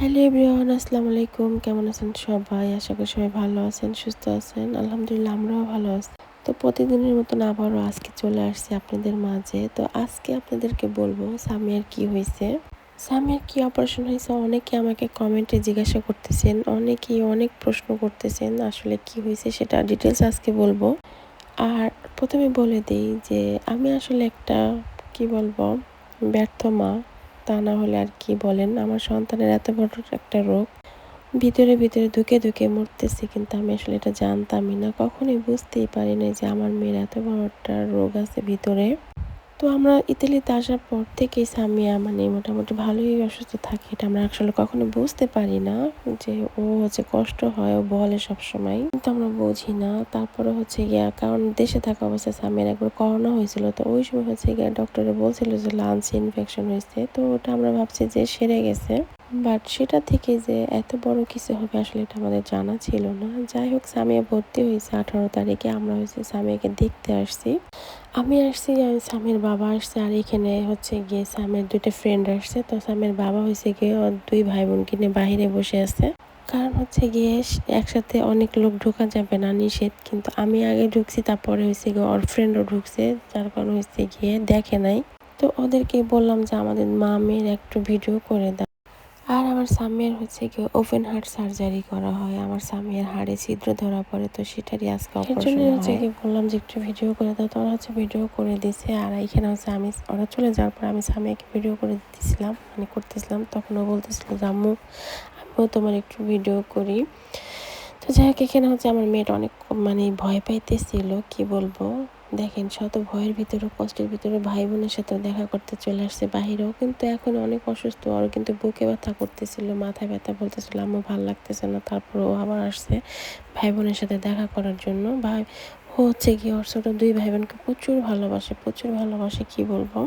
Hello everyone, আসসালামু আলাইকুম। কেমন আছেন সবাই? আশা করি সবাই ভালো আছেন, সুস্থ আছেন। আলহামদুলিল্লাহ আমরাও ভালো আছি। তো প্রতিদিনের মতন আবারও আজকে চলে আসছি আপনাদের মাঝে। তো আজকে আপনাদেরকে বলবো সামিয়ার কি হয়েছে। সামিয়ার কি অপারেশন হয়েছে, অনেকে আমাকে কমেন্টে জিজ্ঞাসা করতেছেন, অনেকেই অনেক প্রশ্ন করতেছেন। আসলে কি হয়েছে সেটা ডিটেলস আজকে বলবো। আর প্রথমে বলে দিই যে আমি আসলে একটা কি বলবো ব্যর্থ মা। তা না হলে আর কি বলেন, আমার সন্তানের এত বড় একটা রোগ ভিতরে ভিতরে ধুকে ধুকে মরতেছে, কিন্তু আমি আসলে এটা জানতামই না, কখনোই বুঝতেই পারি না যে আমার মেয়ের এত বড় একটা রোগ আছে ভিতরে। তো আমরা ইতালিতে আসার পর থেকেই সামিয়া মোটামুটি ভালোই অসুস্থ থাকে, এটা আমরা আসলে কখনো বুঝতে পারি না যে ও কষ্ট হয়, ও বলে সবসময়, কিন্তু আমরা বুঝি না। তারপরে গিয়া কারণ দেশে থাকা অবস্থায় সামিয়ার একবার করোনা হয়েছিল, তো ওই সময় গিয়া ডক্টরে বলছিল যে লাঞ্চ ইনফেকশন হয়েছে, তো ওটা আমরা ভাবছি যে সেরে গেছে। বাট সেটা থেকে যে এত বড় কিছু হবে আসলে এটা আমাদের জানা ছিল না। যাই হোক, সামিয়া ভর্তি হয়েছে 18 তারিখে। আমরা সামিয়াকে দেখতে আসছি। আমি আসছি, সামির বাবা আসছে, আর এখানে গিয়ে সামির দুইটা ফ্রেন্ড আসছে। তো সামির বাবা গিয়ে ওর দুই ভাই বোনকে নিয়ে বাহিরে বসে আছে, কারণ গিয়ে একসাথে অনেক লোক ঢোকা যাবে না, নিষেধ। কিন্তু আমি আগে ঢুকছি, তারপরে গিয়ে ওর ফ্রেন্ডও ঢুকছে, যার কারণ গিয়ে দেখে নাই। তো ওদেরকে বললাম যে আমাদের মামের একটু ভিডিও করে দাও। আর আমার সামিয়ার গিয়ে ওপেন হার্ট সার্জারি করা হয়, আমার সামিয়ার হাড়ে ছিদ্র ধরা পড়ে, তো সেটারই আজকে অপারেশন হয়। গিয়ে বললাম যে একটু ভিডিও করে দাও, তো ওরা ভিডিও করে দিছে। আর এখানে আমি ওরা চলে যাওয়ার পর আমি সামিয়াকে ভিডিও করে দিতেছিলাম, করতেছিলাম। তখন ও বলতেছিল যে আম্মু আমিও তোমার একটু ভিডিও করি। তো যাই হোক, এখানে আমার মেয়েটা অনেক ভয় পাইতেছিল, কি বলবো। দেখেন, শত ভয়ের ভিতরে কষ্টের ভিতরে ভাই বোনের সাথে দেখা করতে চলে আসছে বাহিরেও, কিন্তু এখন অনেক অসুস্থ। আর কিন্তু বুকে ব্যথা করতেছিল, মাথায় ব্যথা, বলতেছিল আম্মু ভাল লাগতেছে না। তারপর ও আবার আসছে ভাই বোনের সাথে দেখা করার জন্য। ভাই ও গিয়ে ওর ছোট দুই ভাই বোনকে প্রচুর ভালোবাসে, প্রচুর ভালোবাসে, কি বলবো।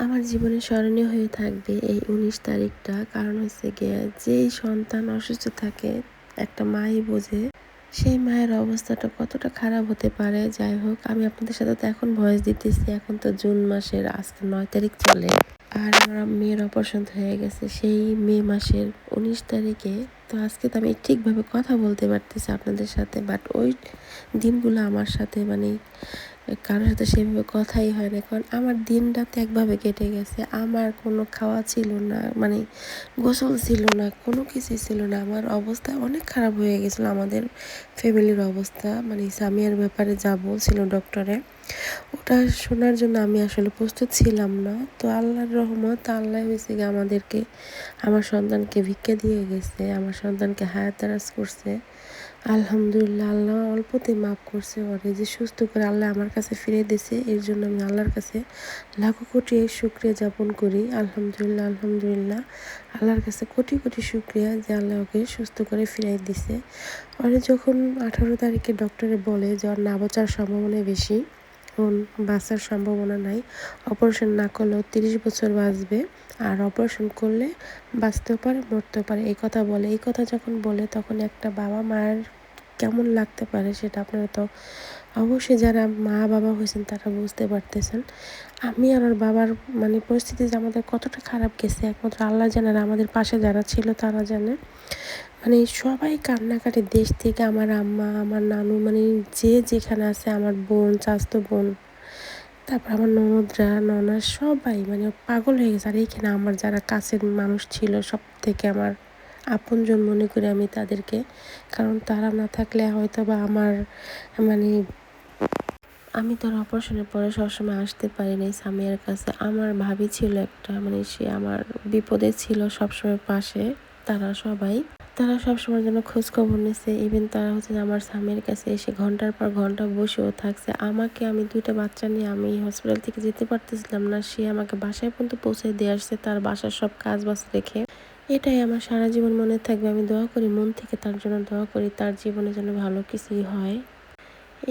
আমার জীবনে স্মরণীয় হয়ে থাকবে এই 19 তারিখটা, কারণ গিয়ে যেই সন্তান অসুস্থ থাকে একটা মাই বোঝে সেই মায়ের অবস্থাটা কতটা খারাপ হতে পারে। যাই হোক, আমি আপনাদের সাথে তো এখন ভয়েস দিতেছি, এখন তো জুন মাসের আজকে 9 তারিখ চলে। আর আমার মেয়ের অপারেশন হয়ে গেছে সেই মে মাসের 19 তারিখে। তো আজকে তো আমি ঠিকভাবে কথা বলতে পারতেছি আপনাদের সাথে, বাট ওই দিনগুলো আমার সাথে কারোর সাথে সেভাবে কথাই হয় না, কারণ আমার দিন রাত একভাবে কেটে গেছে। আমার কোনো খাওয়া ছিল না, গোসল ছিল না, কোনো কিছুই ছিল না। আমার অবস্থা অনেক খারাপ হয়ে গেছিলো। আমাদের ফ্যামিলির অবস্থা সামিয়ার ব্যাপারে যা বলছিল ডক্টরে, ওটা শোনার জন্য আমি আসলে প্রস্তুত ছিলাম না। তো আল্লাহর রহমত, আল্লাহ আমাদেরকে, আমার সন্তানকে ভিক্ষা দিয়ে গেছে, আমার সন্তানকে হায়াত দারাজ করছে। আলহামদুলিল্লাহ, আল্লাহ অল্পতে মাফ করছে, ওরে যে সুস্থ করে আল্লাহ আমার কাছে ফিরে দিয়েছে, এর জন্য আমি আল্লাহর কাছে লাখো কোটি শুকরিয়া যাপন করি। আলহামদুলিল্লাহ, আলহামদুলিল্লাহ, আল্লাহর কাছে কোটি কোটি শুকরিয়া যে আল্লাহ ওকে সুস্থ করে ফিরাই দিছে। ওরে যখন 18 তারিখে ডক্টরে বলে যে ওর না বাঁচার সম্ভাবনা বেশি, ওর বাঁচার সম্ভাবনা নাই, অপারেশন না করলেও 30 বছর বাঁচবে, আর অপারেশন করলে বাঁচতেও পারে, মরতেও পারে, এই কথা বলে। এই কথা যখন বলে তখন একটা বাবা মায়ের কেমন লাগতে পারে সেটা আপনারা তো অবশ্যই যারা মা বাবা হয়েছেন তারা বুঝতে পারতেছেন। আমি আর ওর বাবার পরিস্থিতি যে আমাদের কতটা খারাপ গেছে একমাত্র আল্লাহ জানে, আর আমাদের পাশে যারা ছিল তারা জানে। সবাই কান্নাকাটি, দেশ থেকে আমার আম্মা, আমার নানু, যে যেখানে আছে, আমার বোন, চাচাতো বোন, তারপর আমার ননদরা, ননা, সবাই পাগল হয়ে গেছে। আর এইখানে আমার যারা কাছের মানুষ ছিল, সব থেকে আমার আপনজন মনে করি আমি তাদেরকে, কারণ তারা না থাকলে হয়তো বা আমার মানে আমি তো অপারেশনের পরে সবসময় আসতে পারি নাই সামিয়ার কাছে। আমার ভাবি ছিল একটা, সে আমার বিপদে ছিল সবসময় পাশে। তারা সবসময় যেন খোঁজ খবর নিচ্ছে। ইভেন তারা আমার স্বামীর কাছে এসে ঘন্টার পর ঘন্টা বসেও থাকছে। আমি দুইটা বাচ্চা নিয়ে আমি হসপিটাল থেকে যেতে পারতেছিলাম না, সে আমাকে বাসায় পর্যন্ত পৌঁছে দিয়ে আসছে, তার বাসার সব কাজ বাজ রেখে। এটাই আমার সারা জীবন মনে থাকবে। আমি দোয়া করি, মন থেকে তার জন্য দোয়া করি, তার জীবনে যেন ভালো কিছুই হয়।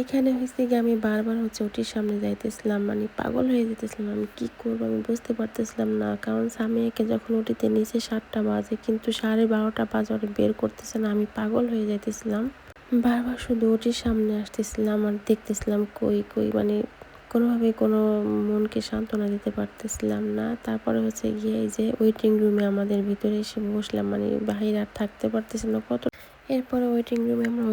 এখানে গিয়ে আমি বারবার ওটির সামনে যাইতেছিলাম, পাগল হয়ে যেতেছিলাম। আমি কি করবো আমি বুঝতে পারতেছিলাম না, কারণ সামিয়াকে যখন ওটিতে নিচে 7টা বাজে, কিন্তু 12:30 বাজে ওরা বের করতেছে না। আমি পাগল হয়ে যাইতেছিলাম। বারবার শুধু ওটির সামনে আসতেছিলাম আর দেখতেছিলাম কই কই মানে কোনোভাবে কোনো মনকে সান্ত্বনা দিতে পারতেছিলাম না। তারপরে হচ্ছে গিয়ে এই যে ওয়েটিং রুমে আমাদের ভিতরে এসে বসলাম, মানে বাহিরে আর থাকতে পারতেছি না কত। এরপরে ওয়েটিং রুমে আমরা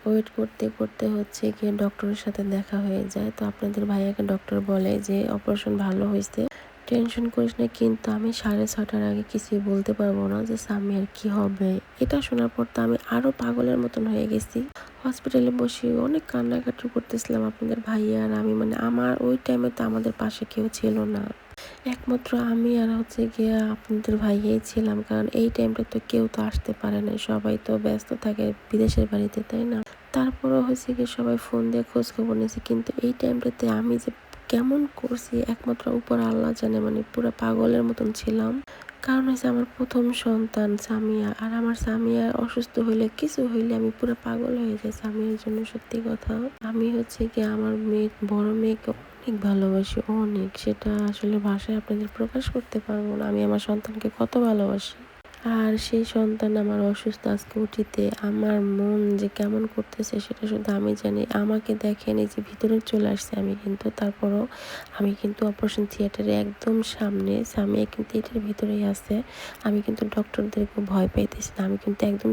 ওয়েট করতে করতে হচ্ছে গিয়ে ডক্টরের সাথে দেখা হয়ে যায়। তো আপনাদের ভাইয়াকে ডক্টর বলে যে অপারেশন ভালো হয়েছে, টেনশন করিস না। কিন্তু আমি 6:30টার আগে কিছুই বলতে পারবো না যে সামিয়ার কি হবে। এটা শোনার পর তো আমি আরো পাগলের মতন হয়ে গেছি। হসপিটালে বসে অনেক কান্নাকাটি করতেছিলাম আপনাদের ভাইয়া আর আমি, মানে আমার ওই টাইমে তো আমাদের পাশে কেউ ছিল না, একমাত্র আমি আর হচ্ছে গিয়ে আপনাদের ভাইয়াই ছিলাম। কারণ এই টাইমটা তো কেউ তো আসতে পারে না, সবাই তো ব্যস্ত থাকে বিদেশের বাড়িতে, তাই না? তারপরও হচ্ছে গিয়ে সবাই ফোন দিয়ে খোঁজ খবর নিয়েছে, কিন্তু এই টাইমটাতে আমি যে কেমন করছি একমাত্র উপর আল্লাহ জানে, মানে পুরো পাগলের মতন ছিলাম। কারণ হচ্ছে আমার প্রথম সন্তান সামিয়া, আর আমার সামিয়া অসুস্থ হইলে কিছু হইলে আমি পুরো পাগল হয়ে যাই সামিয়ার জন্য। সত্যি কথা, আমি হচ্ছে কি আমার বড় মেয়েকে অনেক ভালোবাসি, অনেক, সেটা আসলে ভাষায় আপনাদের প্রকাশ করতে পারবো না আমি আমার সন্তানকে কত ভালোবাসি। আর সেই সন্তান আমার অসুস্থ আজকে উঠিতে আমার মন যে কেমন করতেছে সেটা শুধু আমি জানি। আমাকে দেখেন এই যে ভিতরে চলে আসছে আমি, কিন্তু তারপরও আমি কিন্তু অপারেশন থিয়েটারে একদম সামনে, সামিয়া কিন্তু এটার ভিতরেই আছে। আমি কিন্তু ডক্টরদেরকে ভয় পাইতেছি না, আমি কিন্তু একদম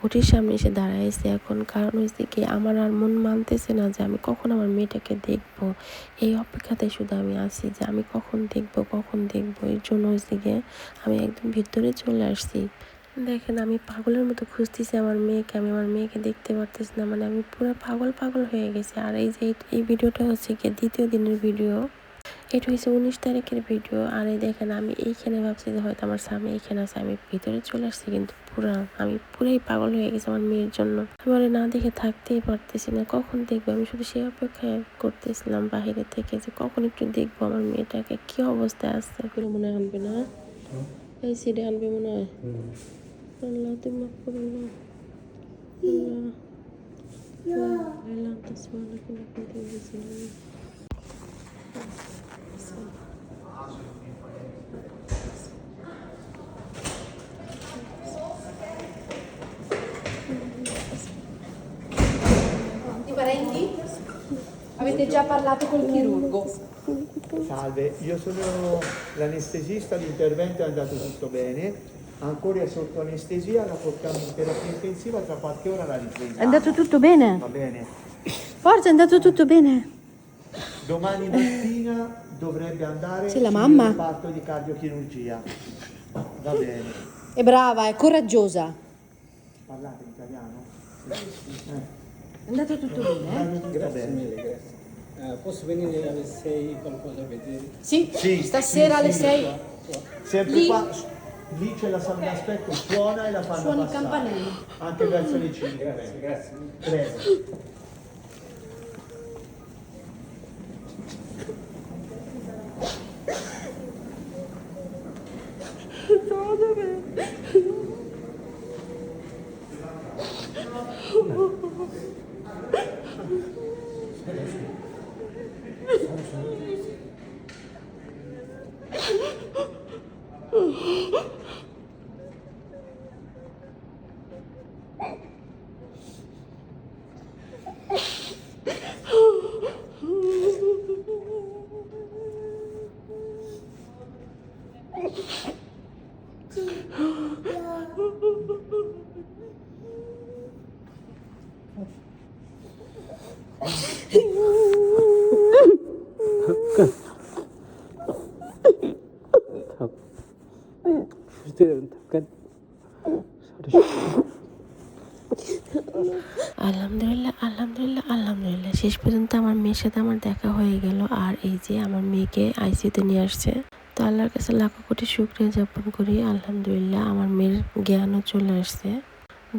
ওটির সামনে এসে দাঁড়াইছি এখন। কারণ হয়েছে কি আমার আর মন মানতেছে না যে আমি কখন আমার মেয়েটাকে দেখবো। এই অপেক্ষাতে শুধু আমি আছি যে আমি কখন দেখবো কখন দেখবো। এর জন্য হয়েছে গিয়ে আমি একদম ভিতরে চলে আসছি। দেখেন আমি পাগলের মতো খুঁজতেছি আমার মেয়েকে, আমি আমার মেয়েকে দেখতে পারতেছি না, মানে আমি পুরো পাগল পাগল হয়ে গেছি। আর এই যে এই ভিডিওটা হচ্ছে গিয়ে দ্বিতীয় দিনের ভিডিও, এটা হচ্ছে 19 তারিখের ভিডিও। আর এই দেখেন আমি এইখানে ভাবছি যে হয়তো আমার স্বামী এইখানে আছে, আমি ভিতরে চলে আসছি, কিন্তু আমি পুরাই পাগল হয়ে গেছি আমার মেয়ের জন্য। আমি না দেখে থাকতেই পারতেছি না, কখন দেখবো। আমি শুধু সেই অপেক্ষায় করতেছিলাম বাহিরে থেকে যে কখন একটু দেখবো আমার মেয়েটাকে কি অবস্থায় আসছে। করে মনে হয় আনবে না, এই সিডে আনবে মনে হয়। আল্লাহ তুমি মাফ করো না, আল্লাহ আল্লাহ তাসমানা কুনা কুনতু বিসমিল্লাহ। I parenti? Avete già parlato col chirurgo? Salve, io sono l'anestesista, l'intervento è andato tutto bene, ancora è sotto anestesia, la portiamo in terapia intensiva, tra qualche ora la riprendiamo. È andato tutto bene? Va bene. Forza, è andato tutto bene. Domani mattina dovrebbe andare C'è la sul mamma? reparto di cardiochirurgia. Va bene. È brava, è coraggiosa. Parlate in italiano? È andato tutto bene? Va Grazie bene. mille, grazie. Posso venire alle 6 qualcosa a vedere? Sì, Sì, stasera sì, alle sì. 6 Sempre Lì. qua, lì c'è la sala d'aspetto, suona e la fanno suoni il passare. campanello. Anche verso le 5. Grazie, grazie. Prego. আলহামদুলিল্লাহ আলহামদুলিল্লাহ আলহামদুলিল্লাহ, শেষ পর্যন্ত আমার মেয়ের সাথে আমার দেখা হয়ে গেল। আর এই যে আমার মেয়েকে আইসিইউতে নিয়ে আসছে, তো আল্লাহর কাছে লাখো কোটি শুকরিয়া জ্ঞাপন করি। আলহামদুলিল্লাহ আমার মেয়ের জ্ঞানও চলে আসছে।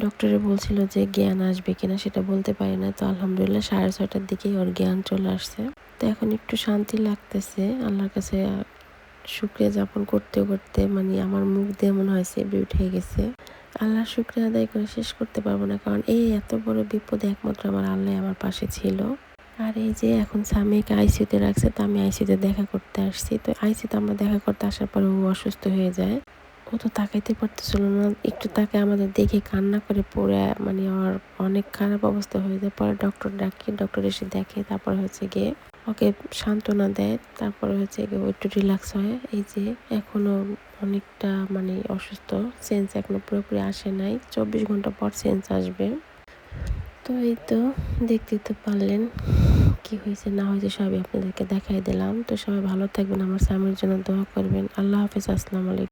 ডক্টরে বলছিল যে জ্ঞান আসবে কিনা সেটা বলতে পারি না, তো আলহামদুলিল্লাহ 6:30টার দিকেই ওর জ্ঞান চলে আসছে। তো এখন একটু শান্তি লাগতেছে, আল্লাহর কাছে শুকরিয়া যাপন করতে করতে মানে আমার মুখ দিয়ে মনে হয় সেবড়ে উঠে গেছে। আল্লাহর শুকরিয়া আদায় করে শেষ করতে পারবো না, কারণ এই এত বড় বিপদে একমাত্র আমার আল্লাহ আমার পাশে ছিল। আর এই যে এখন স্বামীকে আইসিইউতে রাখছে, তো আমি আইসিইউতে দেখা করতে আসছি। তো আইসিইউতে আমরা দেখা করতে আসার পরে ও অসুস্থ হয়ে যায়। ও তো তাকাইতে পারতেছিল না, একটু তাকে আমাদের দেখে কান্না করে পড়ে মানে ওর অনেক খারাপ অবস্থা হয়ে যায়। পরে ডক্টর ডাকি, ডক্টর এসে দেখে, তারপর হচ্ছে গিয়ে ওকে সান্ত্বনা দেয়, তারপরে হচ্ছে গিয়ে ও একটু রিল্যাক্স হয়। এই যে এখনো অনেকটা মানে অসুস্থ, সেন্স এখনো পুরোপুরি আসে নাই, 24 ঘন্টা পর সেন্স আসবে। তো এই তো দেখতেই তো পারলেন কি হয়েছে না হয়েছে সবই আপনাদেরকে দেখাই দিলাম। তো সবাই ভালো থাকবেন, আমার স্বামীর জন্য দোয়া করবেন। আল্লাহ হাফেজ, আসসালামু আলাইকুম।